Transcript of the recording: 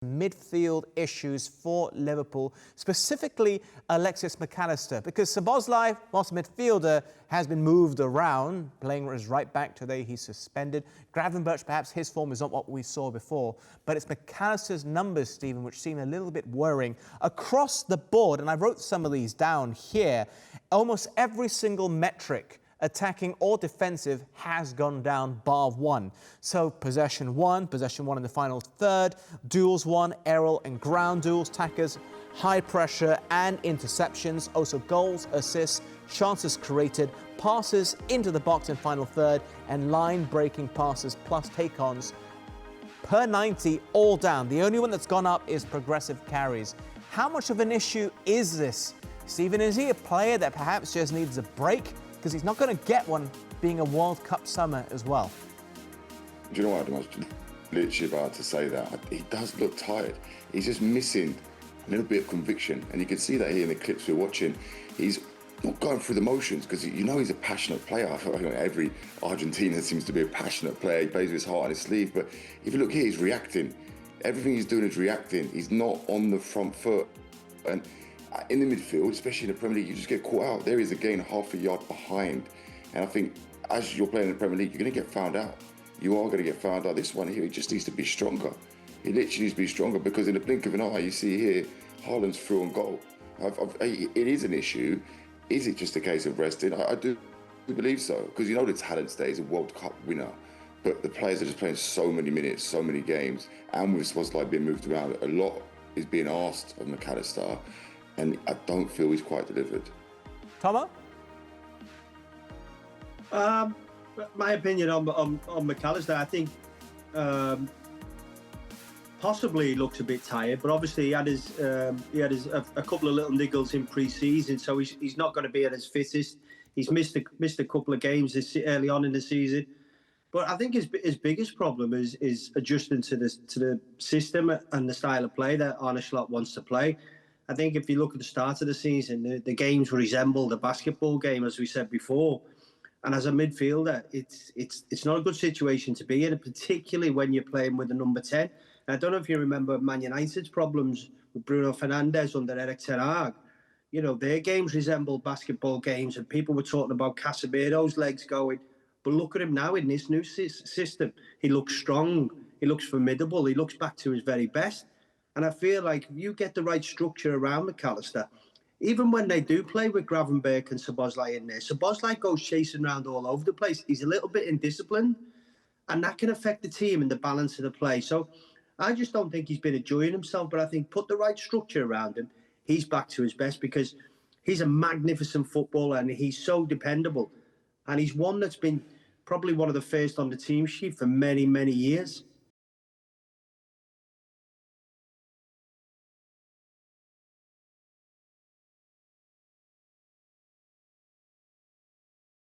midfield issues for Liverpool, specifically Alexis Mac Allister, because Szoboszlai, whilst midfielder, has been moved around, playing as right back. Today he's suspended. Gravenberch, perhaps his form is not what we saw before, but it's Mac Allister's numbers, Stephen, which seem a little bit worrying across the board, and I wrote some of these down here. Almost every single metric, attacking or defensive, has gone down bar one. So possession one in the final third, duels one, aerial and ground duels, tackers, high pressure and interceptions, also goals, assists, chances created, passes into the box in final third, and line breaking passes plus take-ons per 90, all down. The only one that's gone up is progressive carries. How much of an issue is this? Stephen, is he a player that perhaps just needs a break? Because he's not going to get one being a World Cup summer as well. Do you know what? I was literally about to say that. He does look tired. He's just missing a little bit of conviction. And you can see that here in the clips we're watching. He's not going through the motions because you know he's a passionate player. I feel like every Argentinian seems to be a passionate player. He plays with his heart on his sleeve. But if you look here, he's reacting. Everything he's doing is reacting. He's not on the front foot. And in the midfield, especially in the Premier League, you just get caught out. There is again half a yard behind. And I think as you're playing in the Premier League, you're going to get found out. You are going to get found out. This one here, he just needs to be stronger. He literally needs to be stronger because in the blink of an eye, you see here, Haaland's through on goal. It is an issue. Is it just a case of resting? I do believe so, because you know the talent state is a World Cup winner. But the players are just playing so many minutes, so many games, and with Szoboszlai being moved around, a lot is being asked of Mac Allister. And I don't feel he's quite delivered. Tomo? My opinion on Mac Allister, I think possibly he looks a bit tired, but obviously he had a couple of little niggles in pre-season, so he's not going to be at his fittest. He's missed a couple of games early on in the season, but I think his biggest problem is adjusting to the system and the style of play that Arne Slot wants to play. I think if you look at the start of the season, the games resembled a basketball game, as we said before. And as a midfielder, it's not a good situation to be in, particularly when you're playing with the number 10. And I don't know if you remember Man United's problems with Bruno Fernandes under Erik ten Hag. You know, their games resembled basketball games, and people were talking about Casemiro's legs going. But look at him now in this new system. He looks strong. He looks formidable. He looks back to his very best. And I feel like if you get the right structure around Mac Allister, even when they do play with Gravenberch and Szoboszlai in there, Szoboszlai goes chasing around all over the place. He's a little bit indisciplined, and that can affect the team and the balance of the play. So I just don't think he's been enjoying himself, but I think put the right structure around him, he's back to his best because he's a magnificent footballer and he's so dependable. And he's one that's been probably one of the first on the team sheet for many, many years.